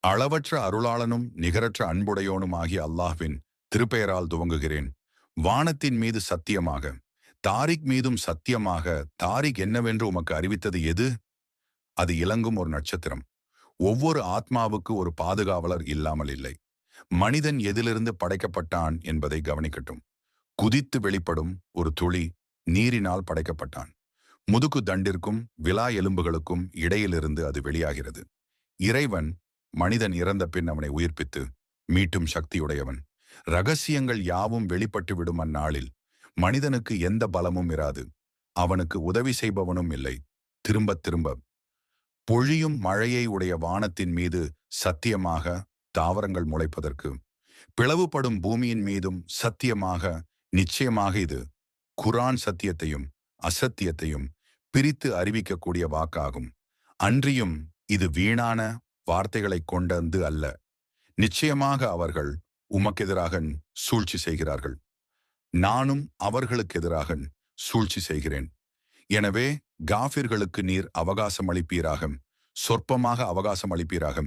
அளவற்ற அருளாளனும் நிகரற்ற அன்புடையோனும் ஆகிய அல்லாஹ்வின் திருப்பெயரால் துவங்குகிறேன். வானத்தின் மீது சத்தியமாக, தாரிக் மீதும் சத்தியமாக. தாரிக் என்னவென்று உமக்கு அறிவித்தது எது? அது இலங்கும் ஒரு நட்சத்திரம். ஒவ்வொரு ஆத்மாவுக்கு ஒரு பாதுகாவலர் இல்லாமல் இல்லை. மனிதன் எதிலிருந்து படைக்கப்பட்டான் என்பதை கவனிக்கட்டும். குதித்து வெளிப்படும் ஒரு துளி நீரினால் படைக்கப்பட்டான். முதுகு தண்டிற்கும் விலா எலும்புகளுக்கும் இடையிலிருந்து அது வெளியாகிறது. இறைவன் மனிதன் இறந்த பின் அவனை உயிர்ப்பித்து மீட்டும் சக்தியுடையவன். ரகசியங்கள் யாவும் வெளிப்பட்டு விடும் அந்நாளில் மனிதனுக்கு எந்த பலமும் இராது. அவனுக்கு உதவி செய்பவனும் இல்லை. திரும்ப திரும்ப பொழியும் மழையை உடைய வானத்தின் மீது சத்தியமாக, தாவரங்கள் முளைப்பதற்கு பிளவுபடும் பூமியின் மீதும் சத்தியமாக. நிச்சயமாக இது குரான் சத்தியத்தையும் அசத்தியத்தையும் பிரித்து அறிவிக்கக்கூடிய வாக்காகும். அன்றியும் இது வீணான வார்த்தைகளைக் கொண்டது அல்ல. நிச்சயமாக அவர்கள் உமக்கெதிராக சூழ்ச்சி செய்கிறார்கள். நானும் அவர்களுக்கு எதிராக சூழ்ச்சி செய்கிறேன். எனவே காஃபிர்களுக்கு நீர் அவகாசம் அளிப்பீராக, சொற்பமாக அவகாசம் அளிப்பீராக.